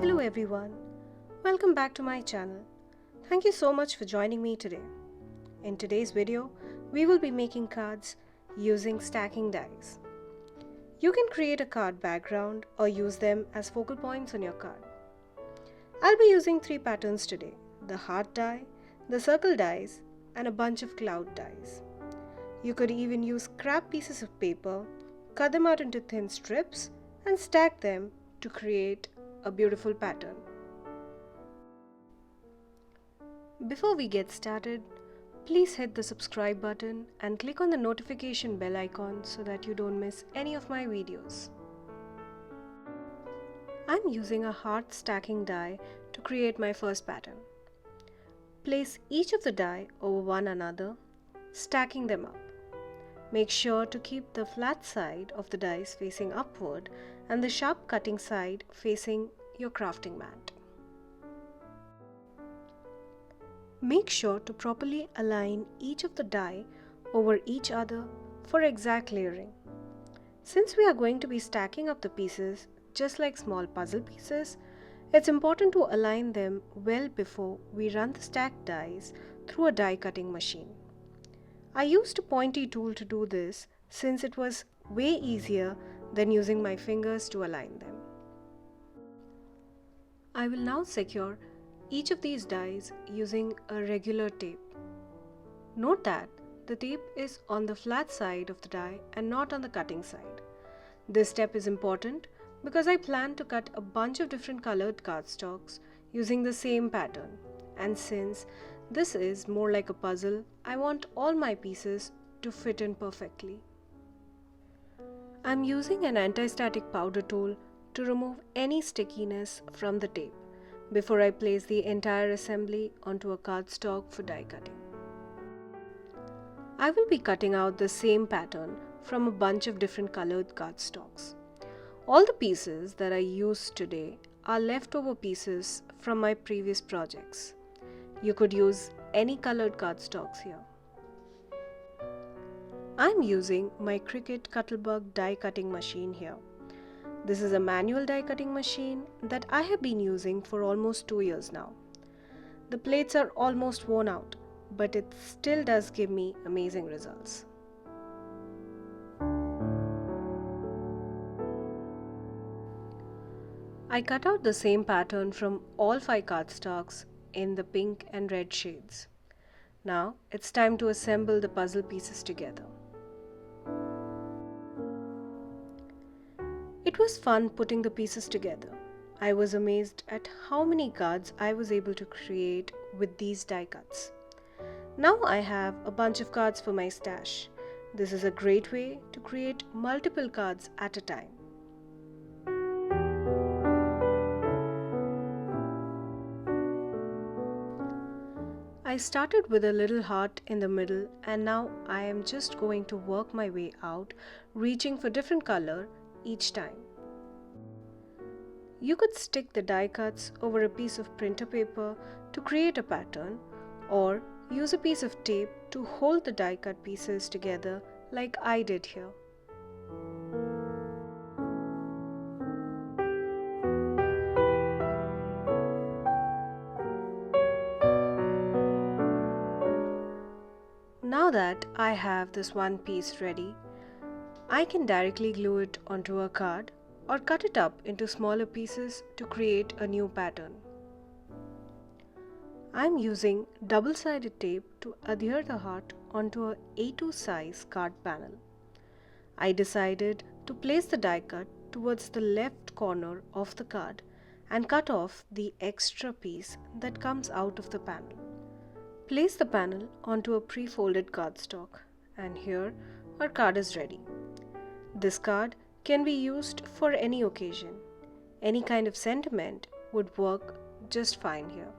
Hello everyone, welcome back to my channel. Thank you so much for joining me today. In today's video, we will be making cards using stacking dies. You can create a card background or use them as focal points on your card. I'll be using 3 patterns today: the heart die, the circle dies, and a bunch of cloud dies. You could even use scrap pieces of paper, cut them out into thin strips, and stack them to create a beautiful pattern. Before we get started, please hit the subscribe button and click on the notification bell icon so that you don't miss any of my videos. I'm using a heart stacking die to create my first pattern. Place each of the die over one another, stacking them up. Make sure to keep the flat side of the dice facing upward and the sharp cutting side facing your crafting mat. Make sure to properly align each of the die over each other for exact layering. Since we are going to be stacking up the pieces just like small puzzle pieces, it's important to align them well before we run the stacked dies through a die cutting machine. I used a pointy tool to do this since it was way easier than using my fingers to align them. I will now secure each of these dies using a regular tape. Note that the tape is on the flat side of the die and not on the cutting side. This step is important because I plan to cut a bunch of different colored cardstocks using the same pattern, and since this is more like a puzzle, I want all my pieces to fit in perfectly. I'm using an anti-static powder tool to remove any stickiness from the tape before I place the entire assembly onto a cardstock for die cutting. I will be cutting out the same pattern from a bunch of different colored cardstocks. All the pieces that I used today are leftover pieces from my previous projects. You could use any colored cardstocks here. I'm using my Cricut Cuttlebug die cutting machine here. This is a manual die cutting machine that I have been using for almost 2 years now. The plates are almost worn out, but it still does give me amazing results. I cut out the same pattern from all 5 cardstocks in the pink and red shades. Now it's time to assemble the puzzle pieces together. It was fun putting the pieces together. I was amazed at how many cards I was able to create with these die cuts. Now I have a bunch of cards for my stash. This is a great way to create multiple cards at a time. I started with a little heart in the middle, and now I am just going to work my way out, reaching for different color each time. You could stick the die cuts over a piece of printer paper to create a pattern, or use a piece of tape to hold the die cut pieces together like I did here. Now that I have this one piece ready, I can directly glue it onto a card or cut it up into smaller pieces to create a new pattern. I'm using double-sided tape to adhere the heart onto a A2 size card panel. I decided to place the die cut towards the left corner of the card and cut off the extra piece that comes out of the panel. Place the panel onto a pre-folded cardstock, and here our card is ready. This card can be used for any occasion. Any kind of sentiment would work just fine here.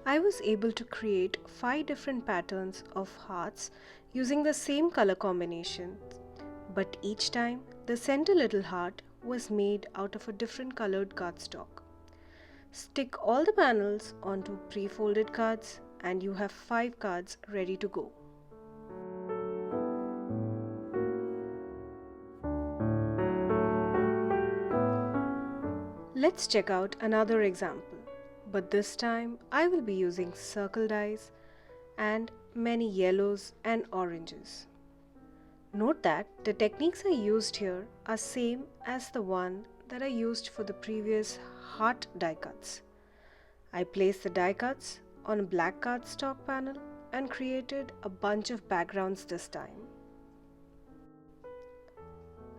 I was able to create 5 different patterns of hearts using the same color combinations, but each time the center little heart was made out of a different colored cardstock. Stick all the panels onto pre-folded cards and you have 5 cards ready to go. Let's check out another example, but this time I will be using circle dies and many yellows and oranges. Note that the techniques I used here are same as the one that I used for the previous heart die cuts. I placed the die cuts on a black cardstock panel and created a bunch of backgrounds this time.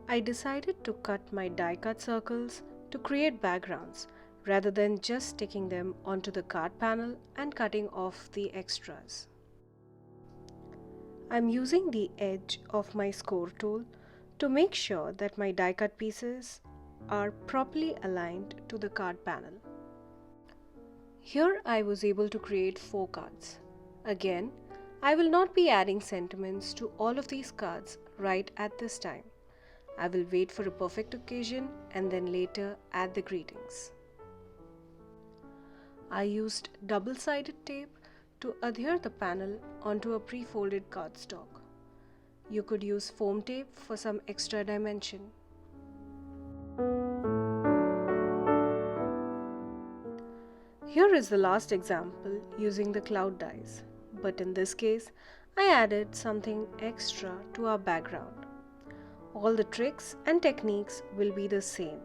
I decided to cut my die cut circles to create backgrounds rather than just sticking them onto the card panel and cutting off the extras. I'm using the edge of my score tool to make sure that my die cut pieces are properly aligned to the card panel. Here I was able to create 4 cards. Again, I will not be adding sentiments to all of these cards right at this time. I will wait for a perfect occasion and then later add the greetings. I used double-sided tape to adhere the panel onto a pre-folded cardstock. You could use foam tape for some extra dimension. Here is the last example using the cloud dies, but in this case, I added something extra to our background. All the tricks and techniques will be the same,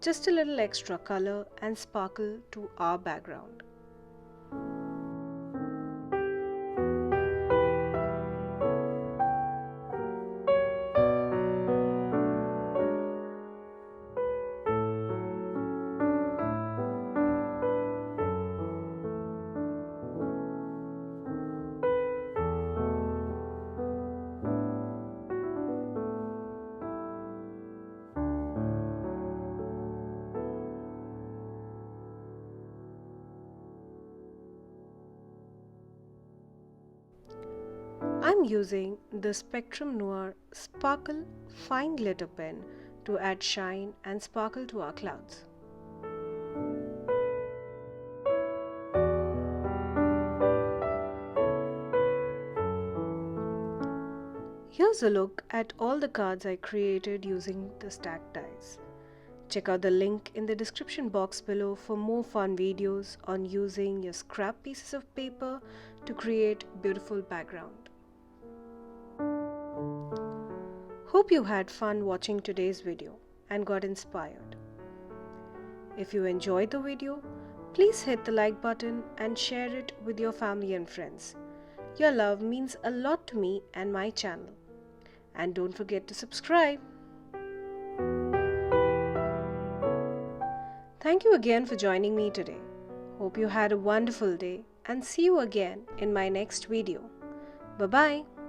just a little extra color and sparkle to our background. I'm using the Spectrum Noir Sparkle Fine Glitter Pen to add shine and sparkle to our clouds. Here's a look at all the cards I created using the stacked dies. Check out the link in the description box below for more fun videos on using your scrap pieces of paper to create beautiful background. Hope you had fun watching today's video and got inspired. If you enjoyed the video, please hit the like button and share it with your family and friends. Your love means a lot to me and my channel. And don't forget to subscribe. Thank you again for joining me today. Hope you had a wonderful day and see you again in my next video. Bye-bye.